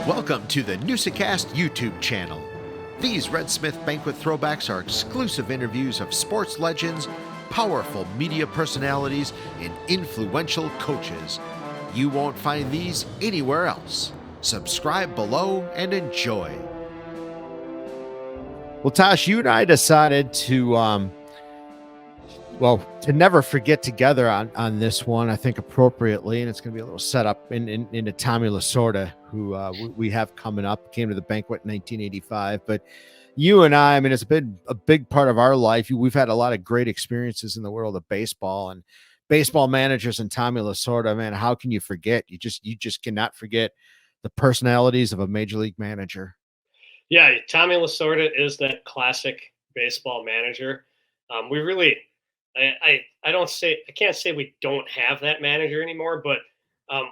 Welcome to the Newsa-Cast YouTube channel. These Red Smith Banquet throwbacks are exclusive interviews of sports legends, powerful media personalities, and influential coaches. You won't find these anywhere else. Subscribe below and enjoy. Well, Tosh, you and I decided to never forget together on this one, I think appropriately, and it's going to be a little setup into Tommy Lasorda, who we have coming up. Came to the banquet in 1985, but you and I mean, it's been a big part of our life. We've had a lot of great experiences in the world of baseball and baseball managers, and Tommy Lasorda, man, how can you forget? You just cannot forget the personalities of a major league manager. Yeah, Tommy Lasorda is that classic baseball manager. We really, I can't say we don't have that manager anymore, but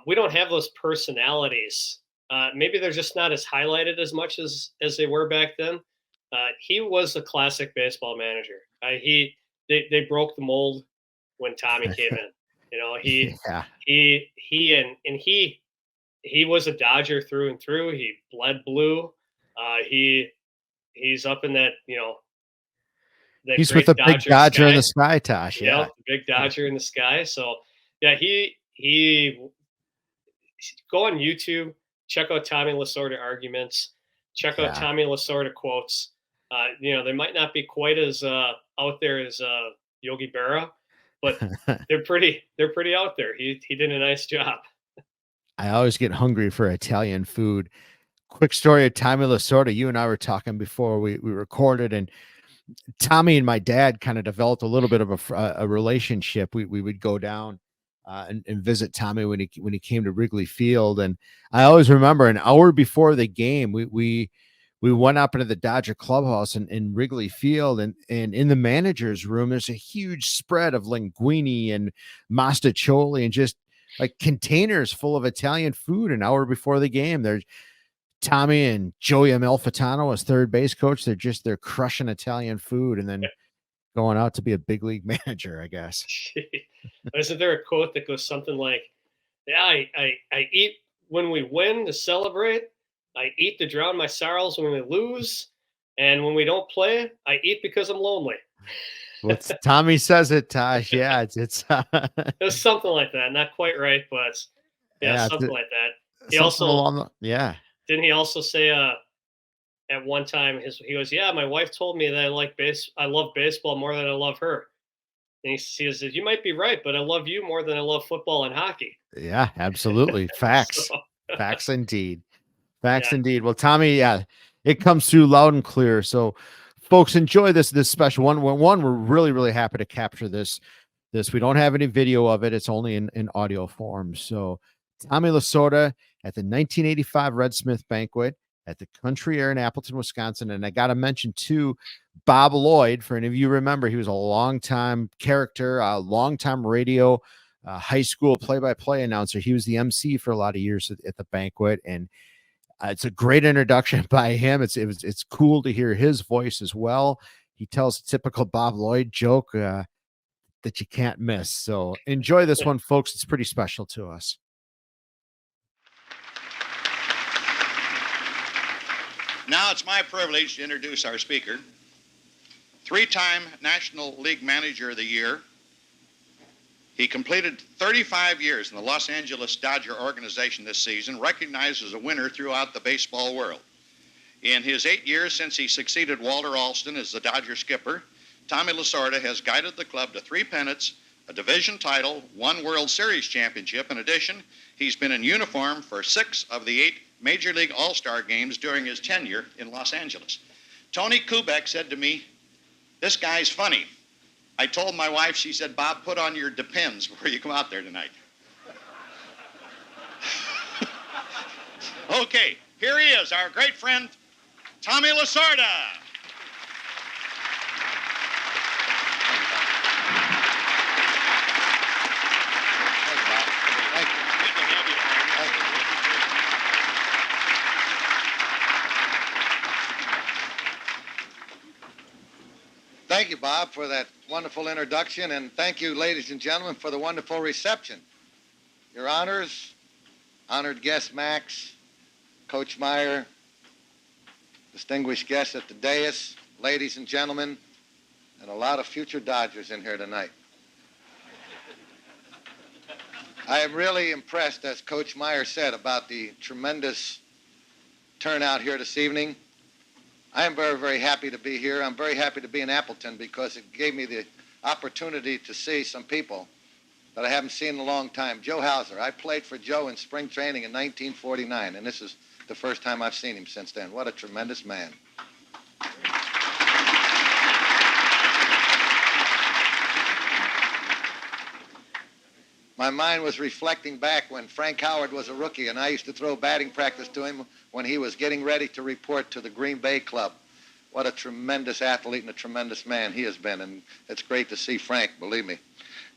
we don't have those personalities. Maybe they're just not as highlighted as much as they were back then. He was a classic baseball manager. They broke the mold when Tommy came in. You know, Yeah. he was a Dodger through and through. He bled blue. He's up in that, that He's with great a big Dodger Dodger in sky. the sky, Tosh. Yeah. The big Dodger in the sky. So yeah, he go on YouTube, check out Tommy Lasorda arguments, check out Yeah. Tommy Lasorda quotes. They might not be quite as out there as Yogi Berra, but they're pretty out there. He did a nice job. I always get hungry for Italian food. Quick story of Tommy Lasorda. You and I were talking before we recorded, and Tommy and my dad kind of developed a little bit of a relationship. We would go down and visit Tommy when he came to Wrigley Field, and I always remember an hour before the game, we went up into the Dodger clubhouse in Wrigley Field, and in the manager's room, there's a huge spread of linguine and mostaccioli and just like containers full of Italian food. An hour before the game, there's Tommy and Joey Amalfitano as third base coach. They're crushing Italian food and then going out to be a big league manager, I guess. Isn't there a quote that goes something like, "Yeah, I eat when we win to celebrate. I eat to drown my sorrows when we lose, and when we don't play, I eat because I'm lonely." What's Tommy says it, Tosh. Yeah, it's It was something like that. Not quite right, but yeah, something like that. He something also along the, yeah. didn't he also say at one time he goes, "Yeah, my wife told me that I love baseball more than I love her." And he says, "You might be right, but I love you more than I love football and hockey." Yeah, absolutely. Facts. So, Facts indeed. Facts yeah. indeed. Well, Tommy, yeah, it comes through loud and clear. So folks, enjoy this special one. We're really, really happy to capture this. We don't have any video of it. It's only in audio form. So Tommy Lasorda at the 1985 Red Smith Banquet at the Country Air in Appleton, Wisconsin. And I got to mention too, Bob Lloyd, for any of you remember, he was a longtime character, a longtime radio, high school play-by-play announcer. He was the MC for a lot of years at the banquet, and it's a great introduction by him. It's cool to hear his voice as well. He tells a typical Bob Lloyd joke that you can't miss. So enjoy this one, folks. It's pretty special to us. Now it's my privilege to introduce our speaker, three-time National League Manager of the Year. He completed 35 years in the Los Angeles Dodger organization this season, recognized as a winner throughout the baseball world. In his 8 years since he succeeded Walter Alston as the Dodger skipper, Tommy Lasorda has guided the club to 3 pennants, a division title, 1 World Series championship. In addition, he's been in uniform for 6 of the 8 Major League All-Star games during his tenure in Los Angeles. Tony Kubek said to me, "This guy's funny." I told my wife, she said, "Bob, put on your Depends before you come out there tonight." Okay, here he is, our great friend, Tommy Lasorda. Thank you, Bob, for that wonderful introduction, and thank you, ladies and gentlemen, for the wonderful reception. Your honors, honored guest Max, Coach Meyer, distinguished guests at the dais, ladies and gentlemen, and a lot of future Dodgers in here tonight. I am really impressed, as Coach Meyer said, about the tremendous turnout here this evening. I am very, very happy to be here. I'm very happy to be in Appleton because it gave me the opportunity to see some people that I haven't seen in a long time. Joe Hauser. I played for Joe in spring training in 1949, and this is the first time I've seen him since then. What a tremendous man. My mind was reflecting back when Frank Howard was a rookie, and I used to throw batting practice to him when he was getting ready to report to the Green Bay Club. What a tremendous athlete and a tremendous man he has been, and it's great to see Frank, believe me.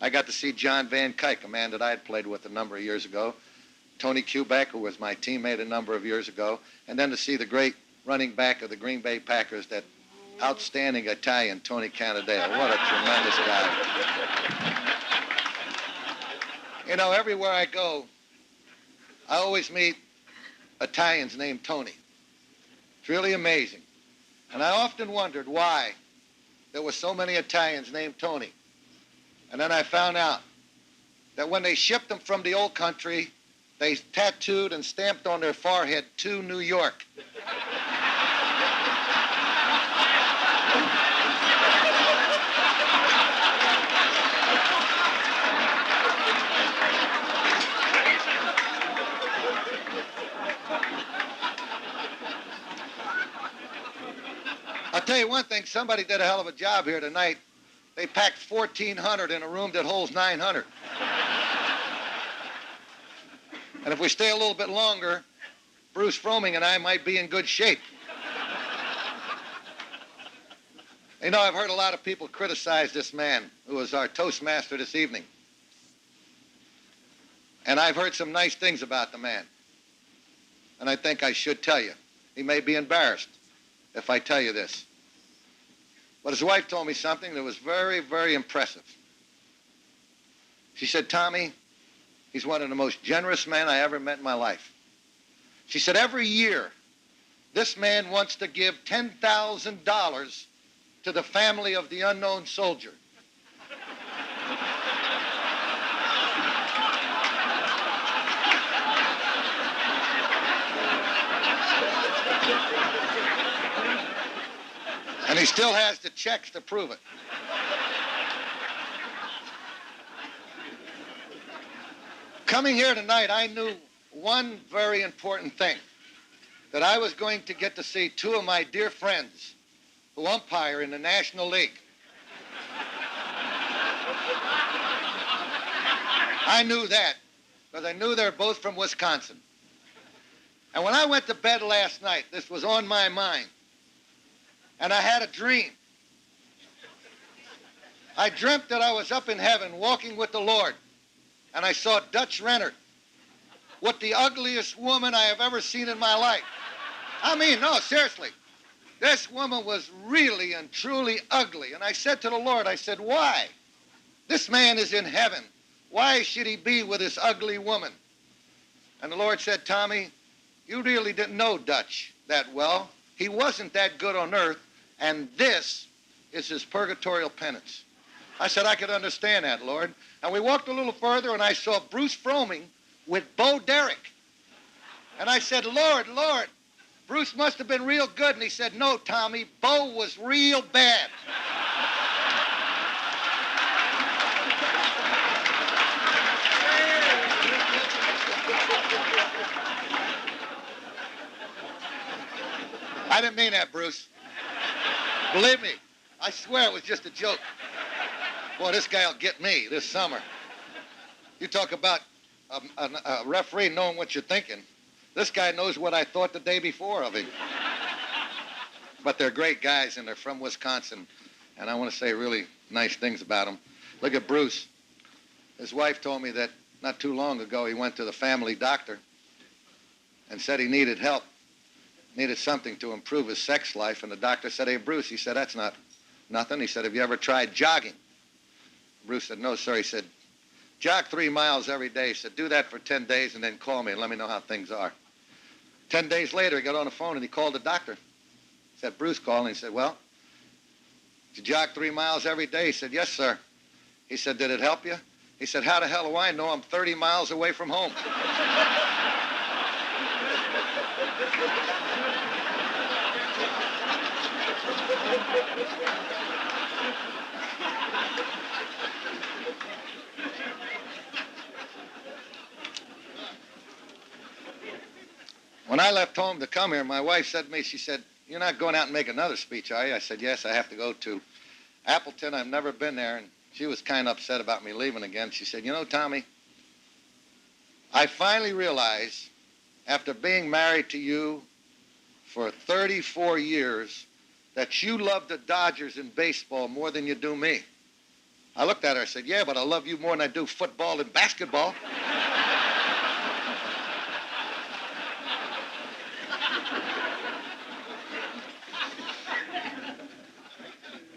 I got to see John Van Kuyk, a man that I had played with a number of years ago, Tony Kubek, who was my teammate a number of years ago, and then to see the great running back of the Green Bay Packers, that outstanding Italian, Tony Cannadale. What a tremendous guy. You know, everywhere I go, I always meet Italians named Tony. It's really amazing. And I often wondered why there were so many Italians named Tony. And then I found out that when they shipped them from the old country, they tattooed and stamped on their forehead to New York. I'll tell you one thing, somebody did a hell of a job here tonight. They packed 1,400 in a room that holds 900. And if we stay a little bit longer, Bruce Froemming and I might be in good shape. You know, I've heard a lot of people criticize this man who was our Toastmaster this evening. And I've heard some nice things about the man. And I think I should tell you. He may be embarrassed if I tell you this. But his wife told me something that was very, very impressive. She said, Tommy, he's one of the most generous men I ever met in my life. She said, every year, this man wants to give $10,000 to the family of the unknown soldier. And he still has the checks to prove it. Coming here tonight, I knew one very important thing, that I was going to get to see two of my dear friends who umpire in the National League. I knew that because I knew they're both from Wisconsin. And when I went to bed last night, this was on my mind. And I had a dream. I dreamt that I was up in heaven walking with the Lord. And I saw Dutch Rennert with the ugliest woman I have ever seen in my life. I mean, no, seriously. This woman was really and truly ugly. And I said to the Lord, I said, why? This man is in heaven. Why should he be with this ugly woman? And the Lord said, Tommy, you really didn't know Dutch that well. He wasn't that good on earth, and this is his purgatorial penance. I said, I could understand that, Lord. And we walked a little further, and I saw Bruce Froemming with Bo Derek. And I said, Lord, Lord, Bruce must have been real good. And he said, no, Tommy, Bo was real bad. I didn't mean that, Bruce. Believe me, I swear it was just a joke. Boy, this guy will get me this summer. You talk about a referee knowing what you're thinking. This guy knows what I thought the day before of him. But they're great guys, and they're from Wisconsin. And I want to say really nice things about them. Look at Bruce. His wife told me that not too long ago he went to the family doctor and said he needed help. Needed something to improve his sex life, and the doctor said, hey, Bruce, he said, that's not nothing. He said, have you ever tried jogging? Bruce said, no, sir. He said, jog 3 miles every day. He said, do that for 10 days and then call me and let me know how things are. 10 days later, he got on the phone and he called the doctor. He said, Bruce called, and he said, well, did you jog 3 miles every day? He said, yes, sir. He said, did it help you? He said, how the hell do I know? I'm 30 miles away from home. When I left home to come here, my wife said to me, she said, you're not going out and make another speech, are you? I said, yes, I have to go to Appleton. I've never been there. And she was kind of upset about me leaving again. She said, you know, Tommy, I finally realized after being married to you for 34 years that you love the Dodgers in baseball more than you do me. I looked at her, I said, yeah, but I love you more than I do football and basketball.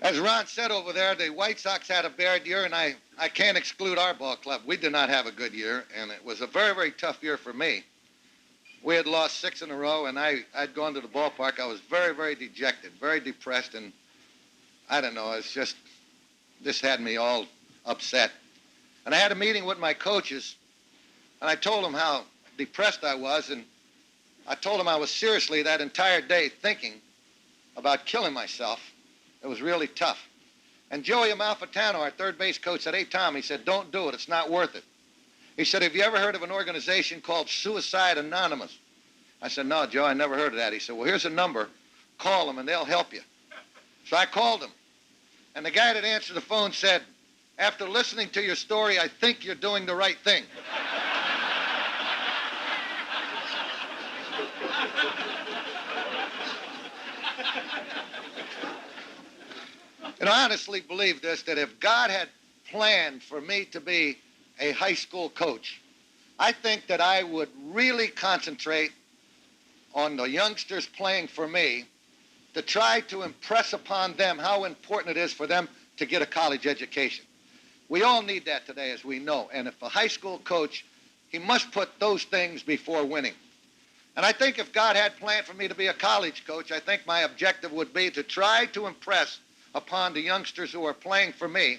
As Ron said over there, the White Sox had a bad year, and I can't exclude our ball club. We did not have a good year, and it was a very, very tough year for me. We had lost 6 in a row, and I'd gone to the ballpark. I was very, very dejected, very depressed, and I don't know, it's just, this had me all upset. And I had a meeting with my coaches, and I told them how depressed I was, and I told them I was seriously that entire day thinking about killing myself. It was really tough. And Joey Amalfitano, our third base coach, said, hey, Tom, he said, don't do it. It's not worth it. He said, have you ever heard of an organization called Suicide Anonymous? I said, no, Joe, I never heard of that. He said, well, here's a number. Call them, and they'll help you. So I called them. And the guy that answered the phone said, after listening to your story, I think you're doing the right thing. And I honestly believe this, that if God had planned for me to be a high school coach, I think that I would really concentrate on the youngsters playing for me to try to impress upon them how important it is for them to get a college education. We all need that today, as we know. And if a high school coach, he must put those things before winning. And I think if God had planned for me to be a college coach, I think my objective would be to try to impress upon the youngsters who are playing for me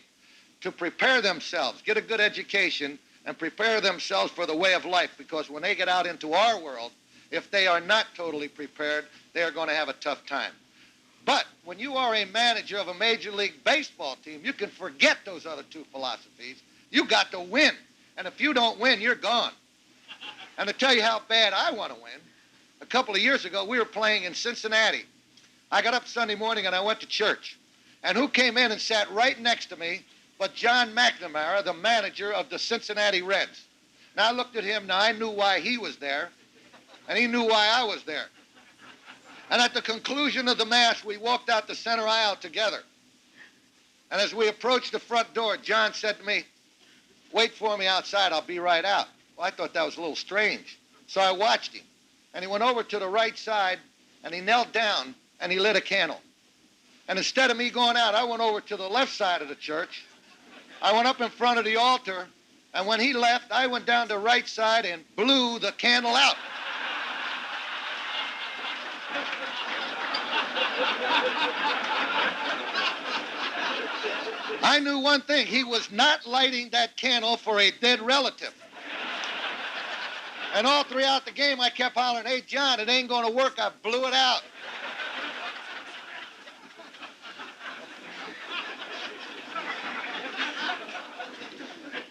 to prepare themselves, get a good education, and prepare themselves for the way of life, because when they get out into our world, if they are not totally prepared, they are going to have a tough time. But when you are a manager of a Major League Baseball team, you can forget those other two philosophies. You got to win. And if you don't win, you're gone. And to tell you how bad I want to win, a couple of years ago, we were playing in Cincinnati. I got up Sunday morning and I went to church. And who came in and sat right next to me but John McNamara, the manager of the Cincinnati Reds. Now I looked at him, now I knew why he was there, and he knew why I was there. And at the conclusion of the Mass, we walked out the center aisle together. And as we approached the front door, John said to me, wait for me outside, I'll be right out. Well, I thought that was a little strange. So I watched him. And he went over to the right side, and he knelt down, and he lit a candle. And instead of me going out, I went over to the left side of the church. I went up in front of the altar, and when he left, I went down the right side and blew the candle out. I knew one thing. He was not lighting that candle for a dead relative. And all throughout the game, I kept hollering, hey, John, it ain't going to work. I blew it out.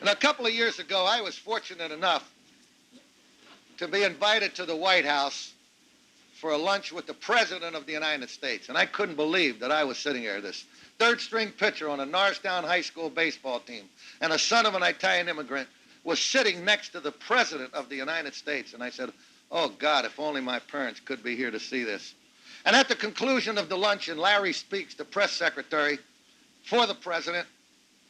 And a couple of years ago, I was fortunate enough to be invited to the White House for a lunch with the President of the United States. And I couldn't believe that I was sitting there, this third-string pitcher on a Norristown High School baseball team, and a son of an Italian immigrant, was sitting next to the President of the United States. And I said, oh, God, if only my parents could be here to see this. And at the conclusion of the luncheon, Larry Speaks, the press secretary for the President,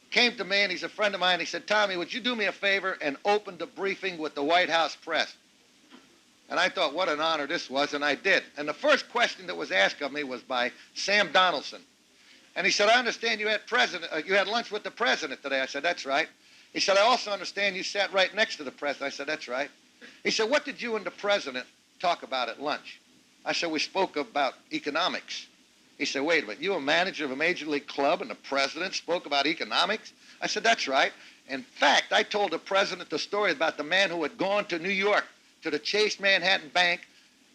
came to me, and he's a friend of mine. He said, Tommy, would you do me a favor and open the briefing with the White House press? And I thought, what an honor this was, and I did. And the first question that was asked of me was by Sam Donaldson. And he said, I understand you had lunch with the President today. I said, that's right. He said, I also understand you sat right next to the President. I said, that's right. He said, what did you and the President talk about at lunch? I said, we spoke about economics. He said, wait a minute, you a manager of a major league club and the president spoke about economics? I said, that's right. In fact, I told the president the story about the man who had gone to New York to the Chase Manhattan Bank,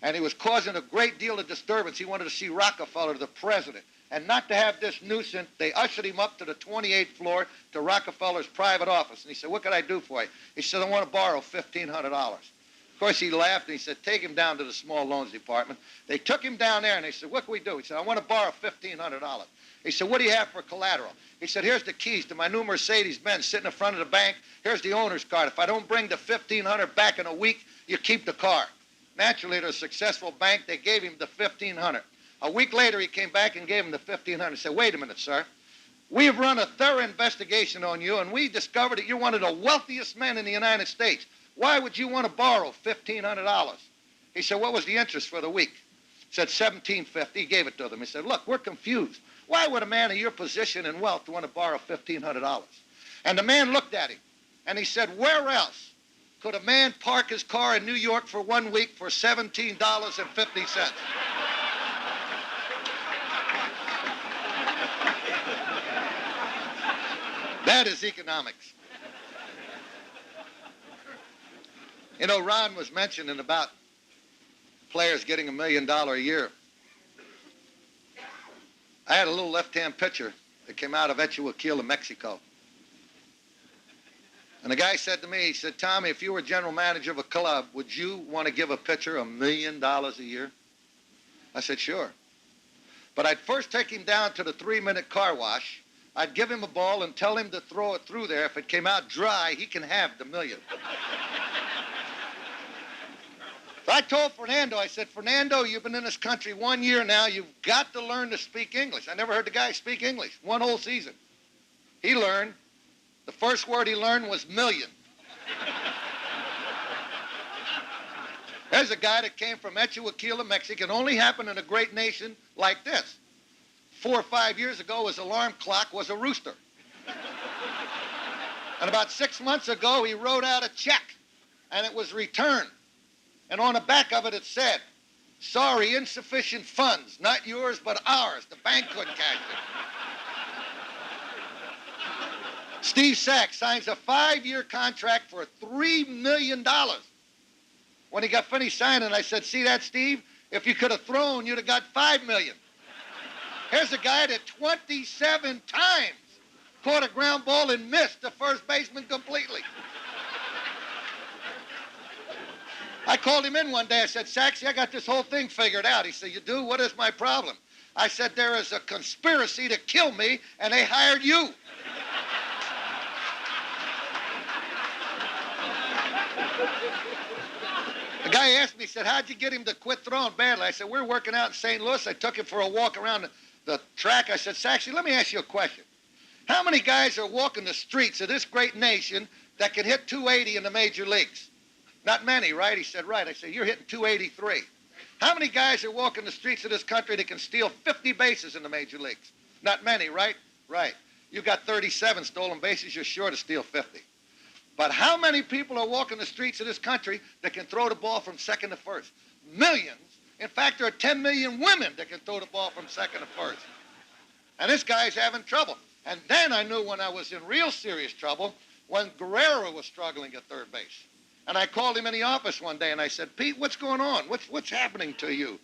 and he was causing a great deal of disturbance. He wanted to see Rockefeller, the president. And not to have this nuisance, they ushered him up to the 28th floor to Rockefeller's private office. And he said, what can I do for you? He said, I want to borrow $1,500. Of course, he laughed, and he said, take him down to the small loans department. They took him down there, and they said, what can we do? He said, I want to borrow $1,500. He said, what do you have for collateral? He said, here's the keys to my new Mercedes-Benz sitting in front of the bank. Here's the owner's card. If I don't bring the $1,500 back in a week, you keep the car. Naturally, at a successful bank, they gave him the $1,500. A week later, he came back and gave him the $1,500 and said, wait a minute, sir. We have run a thorough investigation on you, and we discovered that you're one of the wealthiest men in the United States. Why would you want to borrow $1,500? He said, what was the interest for the week? He said, $1,750. He gave it to them. He said, look, we're confused. Why would a man of your position and wealth want to borrow $1,500? And the man looked at him, and he said, where else could a man park his car in New York for 1 week for $17.50? That is economics. You know, Ron was mentioning about players getting $1 million a year. I had a little left-hand pitcher that came out of Etchuaquila, Mexico. And the guy said to me, he said, Tommy, if you were general manager of a club, would you want to give a pitcher $1 million a year? I said, sure. But I'd first take him down to the 3-minute car wash. I'd give him a ball and tell him to throw it through there. If it came out dry, he can have the $1 million. So I told Fernando, I said, Fernando, you've been in this country 1 year now. You've got to learn to speak English. I never heard the guy speak English, 1 whole season. He learned. The first word he learned was million. There's a guy that came from Etchuaquila, Mexico. It only happened in a great nation like this. 4 or 5 years ago, his alarm clock was a rooster. And about 6 months ago, he wrote out a check, and it was returned. And on the back of it, it said, sorry, insufficient funds, not yours, but ours. The bank couldn't cash it. Steve Sachs signs a 5-year contract for $3 million. When he got finished signing, I said, see that, Steve? If you could have thrown, you'd have got $5 million. Here's a guy that 27 times caught a ground ball and missed the first baseman completely. I called him in one day. I said, Saxy, I got this whole thing figured out. He said, you do? What is my problem? I said, there is a conspiracy to kill me, and they hired you. The guy asked me, he said, how'd you get him to quit throwing badly? I said, we're working out in St. Louis. I took him for a walk around the track. I said, Saxy, let me ask you a question. How many guys are walking the streets of this great nation that can hit 280 in the major leagues? Not many, right? He said, right. I said, you're hitting 283. How many guys are walking the streets of this country that can steal 50 bases in the major leagues? Not many, right? Right. You got 37 stolen bases. You're sure to steal 50. But how many people are walking the streets of this country that can throw the ball from second to first? Millions. In fact, there are 10 million women that can throw the ball from second to first. And this guy's having trouble. And then I knew when I was in real serious trouble when Guerrero was struggling at third base. And I called him in the office one day and I said, Pete, what's going on? What's happening to you?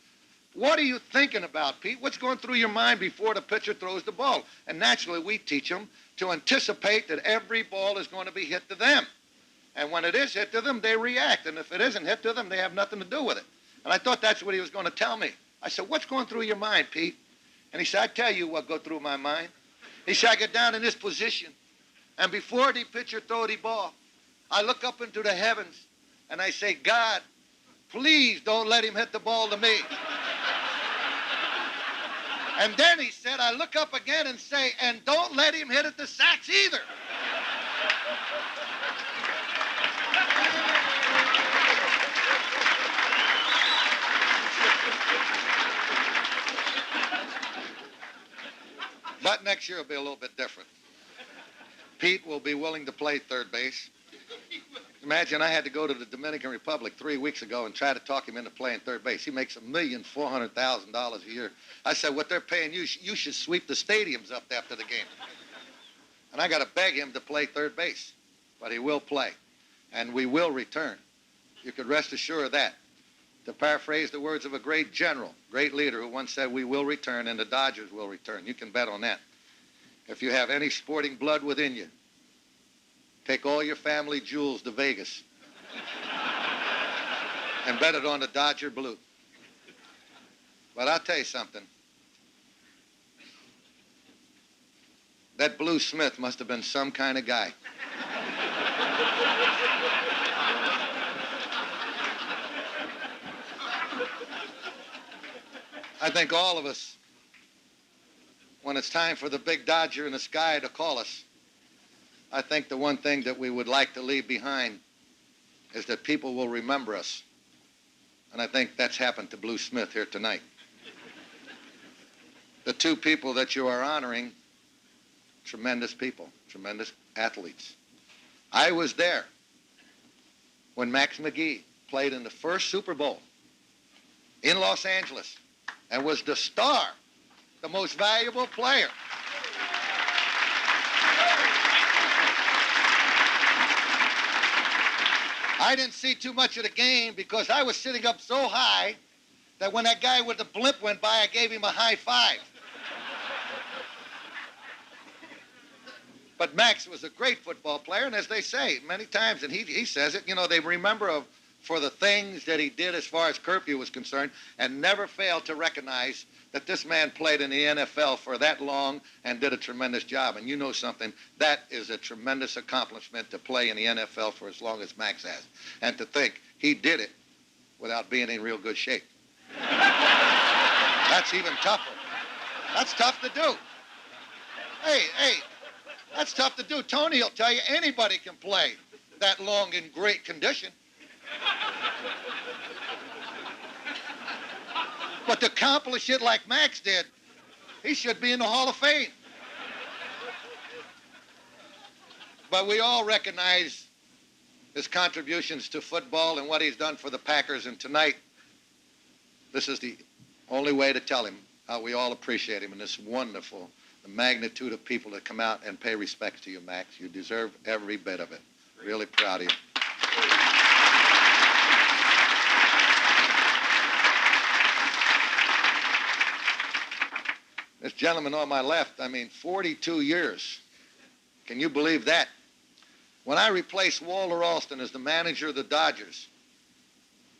What are you thinking about, Pete? What's going through your mind before the pitcher throws the ball? And naturally, we teach them to anticipate that every ball is going to be hit to them. And when it is hit to them, they react. And if it isn't hit to them, they have nothing to do with it. And I thought that's what he was going to tell me. I said, what's going through your mind, Pete? And he said, I tell you what goes through my mind. He said, I get down in this position, and before the pitcher throw the ball, I look up into the heavens, and I say, God, please don't let him hit the ball to me. And then he said, I look up again and say, and don't let him hit it to Sachs either. But next year will be a little bit different. Pete will be willing to play third base. Imagine I had to go to the Dominican Republic 3 weeks ago and try to talk him into playing third base. He makes $1,400,000 a year. I said, what they're paying you, you should sweep the stadiums up after the game. And I got to beg him to play third base. But he will play. And we will return. You could rest assured of that. To paraphrase the words of a great general, great leader who once said, we will return and the Dodgers will return. You can bet on that. If you have any sporting blood within you, take all your family jewels to Vegas and bet it on the Dodger blue. But I'll tell you something. That Blue Smith must have been some kind of guy. I think all of us, when it's time for the big Dodger in the sky to call us, I think the one thing that we would like to leave behind is that people will remember us. And I think that's happened to Blue Smith here tonight. The two people that you are honoring, tremendous people, tremendous athletes. I was there when Max McGee played in the first Super Bowl in Los Angeles and was the star, the most valuable player. I didn't see too much of the game because I was sitting up so high that when that guy with the blimp went by, I gave him a high five. But Max was a great football player, and as they say many times, and he says it, you know, they remember for the things that he did as far as curfew was concerned, and never failed to recognize that this man played in the NFL for that long and did a tremendous job. And you know something, that is a tremendous accomplishment to play in the NFL for as long as Max has. And to think he did it without being in real good shape. That's even tougher. That's tough to do. Hey, that's tough to do. Tony will tell you anybody can play that long in great condition. But to accomplish it like Max did, he should be in the Hall of Fame. But we all recognize his contributions to football and what he's done for the Packers. And tonight, this is the only way to tell him how we all appreciate him and this wonderful, the magnitude of people that come out and pay respect to you, Max. You deserve every bit of it. Really proud of you. This gentleman on my left, 42 years. Can you believe that? When I replaced Walter Alston as the manager of the Dodgers,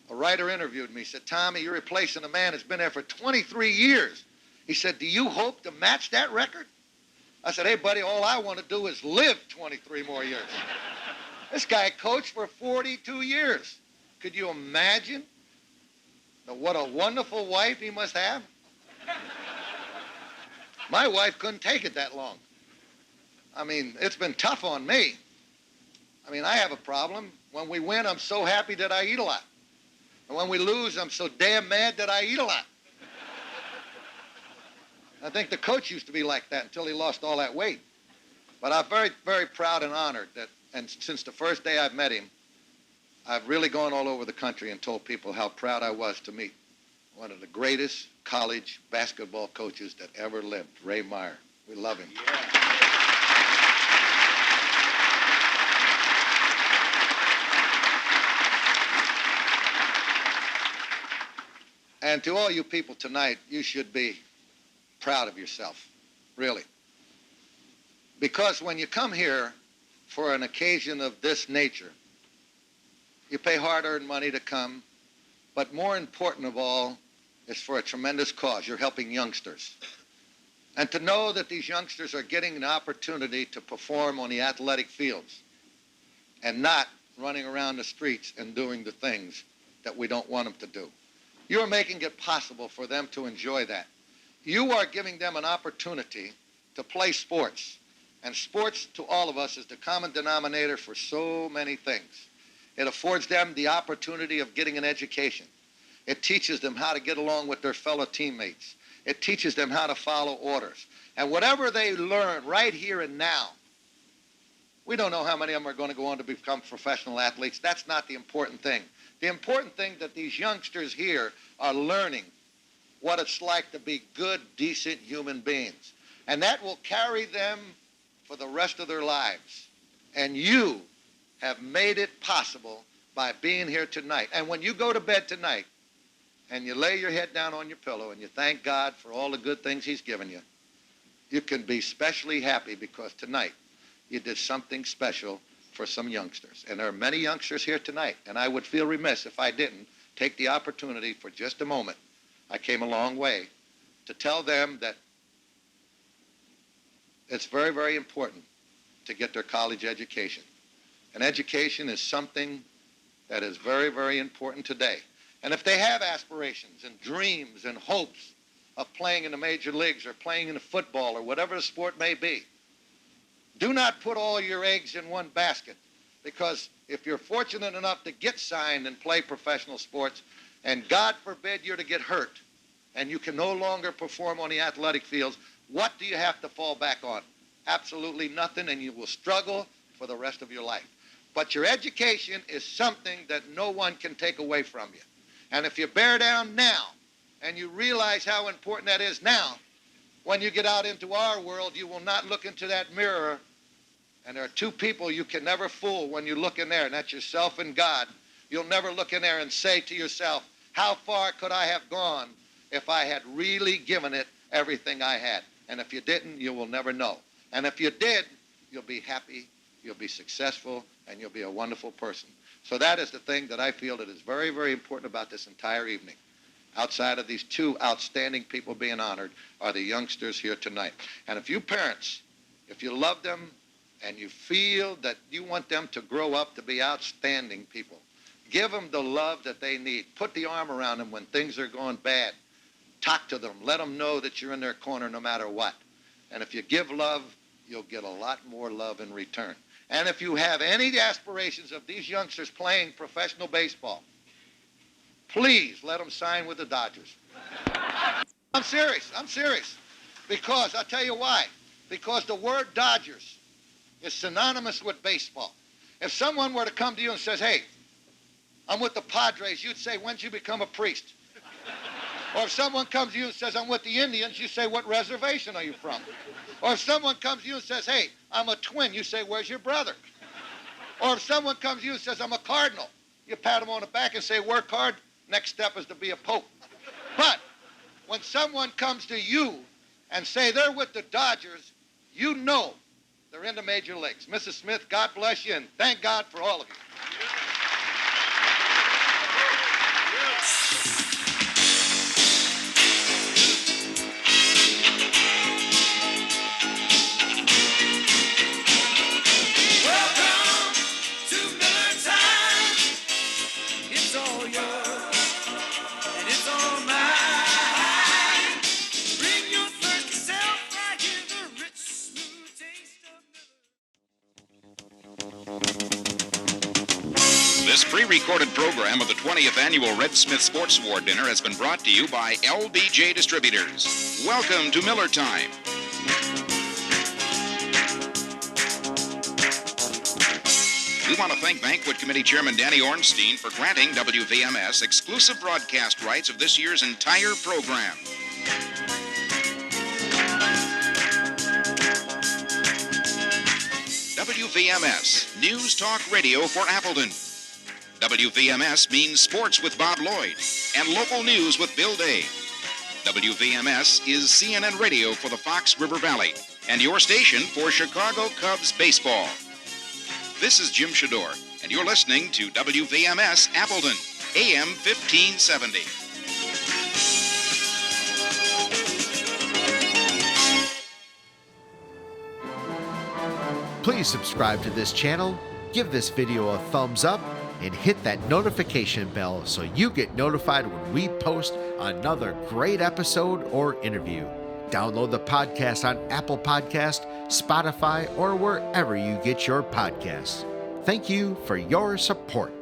a writer interviewed me. He said, Tommy, you're replacing a man that's been there for 23 years. He said, do you hope to match that record? I said, hey, buddy, all I want to do is live 23 more years. This guy coached for 42 years. Could you imagine what a wonderful wife he must have? My wife couldn't take it that long. It's been tough on me. I have a problem. When we win, I'm so happy that I eat a lot. And when we lose, I'm so damn mad that I eat a lot. I think the coach used to be like that until he lost all that weight. But I'm very, very proud and honored that, and since the first day I've met him, I've really gone all over the country and told people how proud I was to meet one of the greatest college basketball coaches that ever lived, Ray Meyer. We love him. Yeah. And to all you people tonight, you should be proud of yourself, really. Because when you come here for an occasion of this nature, you pay hard-earned money to come, but more important of all, it's for a tremendous cause. You're helping youngsters. And to know that these youngsters are getting an opportunity to perform on the athletic fields and not running around the streets and doing the things that we don't want them to do. You're making it possible for them to enjoy that. You are giving them an opportunity to play sports. And sports, to all of us, is the common denominator for so many things. It affords them the opportunity of getting an education. It teaches them how to get along with their fellow teammates. It teaches them how to follow orders. And whatever they learn right here and now We don't know how many of them are going to go on to become professional athletes. That's not the important thing. The important thing that these youngsters here are learning what it's like to be good, decent human beings. And that will carry them for the rest of their lives. And you have made it possible by being here tonight. And when you go to bed tonight and you lay your head down on your pillow and you thank God for all the good things he's given you, you can be especially happy because tonight you did something special for some youngsters. And there are many youngsters here tonight, and I would feel remiss if I didn't take the opportunity for just a moment. I came a long way to tell them that it's very, very important to get their college education. And education is something that is very, very important today. And if they have aspirations and dreams and hopes of playing in the major leagues or playing in the football or whatever the sport may be, do not put all your eggs in one basket, because if you're fortunate enough to get signed and play professional sports, and God forbid you're to get hurt, and you can no longer perform on the athletic fields, what do you have to fall back on? Absolutely nothing, and you will struggle for the rest of your life. But your education is something that no one can take away from you. And if you bear down now, and you realize how important that is now, when you get out into our world, you will not look into that mirror. And there are two people you can never fool when you look in there, and that's yourself and God. You'll never look in there and say to yourself, how far could I have gone if I had really given it everything I had? And if you didn't, you will never know. And if you did, you'll be happy, you'll be successful, and you'll be a wonderful person. So that is the thing that I feel that is very, very important about this entire evening. Outside of these two outstanding people being honored are the youngsters here tonight. And if you parents, if you love them and you feel that you want them to grow up to be outstanding people, give them the love that they need. Put the arm around them when things are going bad. Talk to them. Let them know that you're in their corner no matter what. And if you give love, you'll get a lot more love in return. And if you have any aspirations of these youngsters playing professional baseball, please let them sign with the Dodgers. I'm serious. Because, I'll tell you why. Because the word Dodgers is synonymous with baseball. If someone were to come to you and says, hey, I'm with the Padres, you'd say, when'd you become a priest? Or if someone comes to you and says, I'm with the Indians, you say, what reservation are you from? Or if someone comes to you and says, hey, I'm a twin, you say, where's your brother? Or if someone comes to you and says, I'm a cardinal, you pat them on the back and say, work hard. Next step is to be a pope. But when someone comes to you and say they're with the Dodgers, you know they're in the major leagues. Mrs. Smith, God bless you, and thank God for all of you. This pre-recorded program of the 20th Annual Red Smith Sports Award Dinner has been brought to you by LBJ Distributors. Welcome to Miller Time. We want to thank Banquet Committee Chairman Danny Ornstein for granting WVMS exclusive broadcast rights of this year's entire program. WVMS, News Talk Radio for Appleton. WVMS means sports with Bob Lloyd and local news with Bill Day. WVMS is CNN radio for the Fox River Valley and your station for Chicago Cubs baseball. This is Jim Shador, and you're listening to WVMS Appleton, AM 1570. Please subscribe to this channel, give this video a thumbs up, and hit that notification bell so you get notified when we post another great episode or interview. Download the podcast on Apple Podcast, Spotify, or wherever you get your podcasts. Thank you for your support.